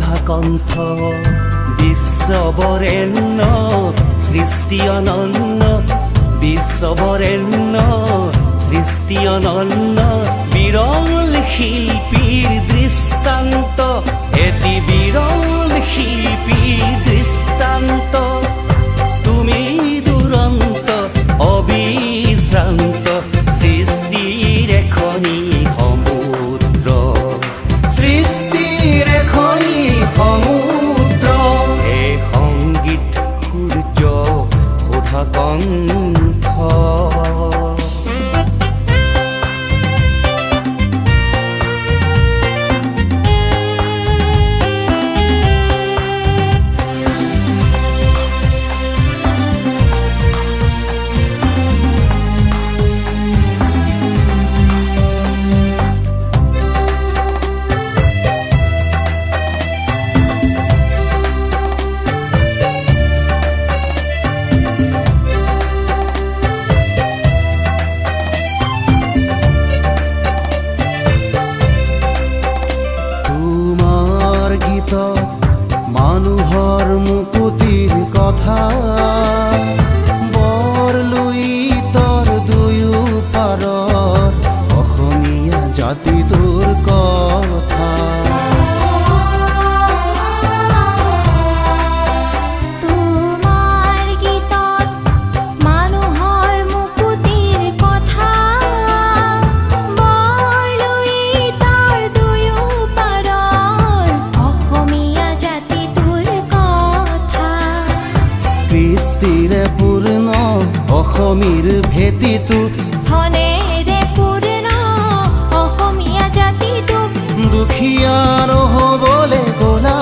সুধাকণ্ঠ বিশ্ববৰেণ্য সৃষ্টি অনন্য বিশ্ববৰেণ্য সৃষ্টি অনন্য বিৰল শিল্পীৰ দৃষ্টান্ত এটি বিৰল শিল্পীৰ দৃষ্টান্ত তুমি দুৰন্ত অবিশ্ৰান্ত সৃষ্টিৰ এখনি সমুদ্ৰ সৃষ্টিৰ এখনি সমুদ্ৰ হে সংগীত সূৰ্য সুধাকণ্ঠ মানুহৰ মুকুতিৰ কথা বৰলুইতৰ দুয়ো পাৰৰ অসমীয়া জাতিটোৰ কথা কৃষ্টিৰে পূৰ্ণ অসমীৰ ভেটিটো ধনেৰে পূৰ্ণ অসমীয়া জাতিটো দুখীয়া নহ'বলে গলা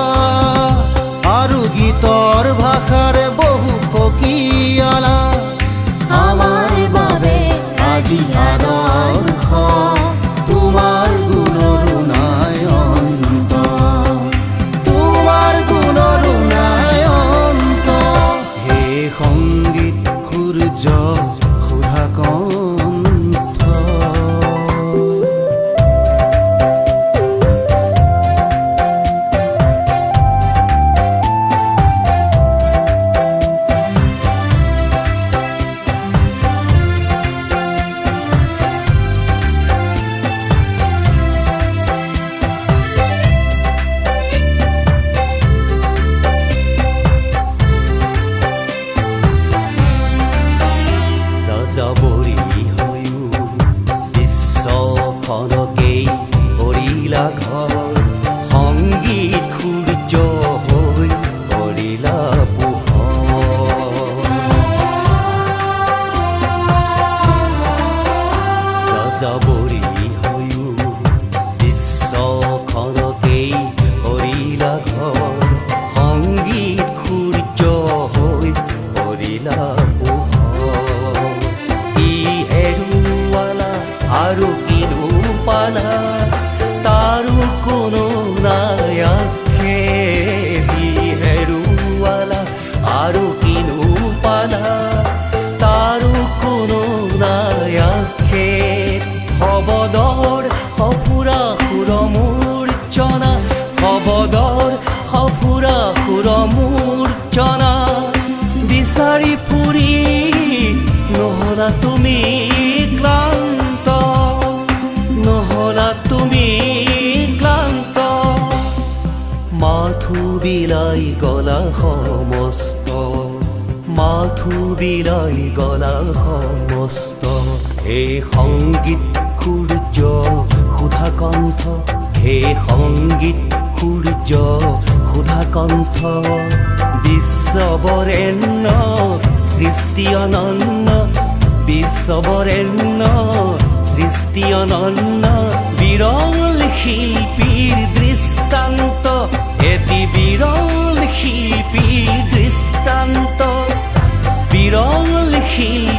আৰু গীতৰ ভাষাৰে বহু ফকিয়ালা আমাৰ বাবে আজি আদৰ্শ তোমাৰ গুণৰো নাই অন্ত তোমাৰ গুণৰো নাই অন্ত হে সংগীত সূৰ্য সুধাকণ্ঠ যাযাবৰী হৈও বিশ্বখনকেই কৰিলা ঘৰ সংগীত সূৰ্য হৈ কৰিলা পোহৰ যাযাবৰী হৈও বিশ্বখনকেই কৰিলা ঘৰ সংগীত সূৰ্য হৈ কৰিলা আৰু কিনো পালা তাৰো কোনো নাই আক্ষেপ হেৰুৱালা আৰু কিনো পালা তাৰো কোনো নাই আক্ষেপ শবদৰ সফুৰা সুৰমূৰ্ছনা শবদৰ সফুৰা সুৰমূৰ্ছনা বিচাৰি ফুৰি নহলা তুমি ক্লান্ত নহলা তুমি ক্লান্ত মাথো বিলাই গলা সমস্ত মাথো বিলাই গলা সমস্ত হে সংগীত সূৰ্য সুধাকণ্ঠ হে সংগীত সূৰ্য সুধাকণ্ঠ বিশ্ববৰেণ্য সৃষ্টি অনন্য বিশ্ববৰেণ্য সৃষ্টি অনন্য বিৰল শিল্পীৰ দৃষ্টান্ত এটি বিৰল শিল্পীৰ দৃষ্টান্ত বিৰল শিল্পী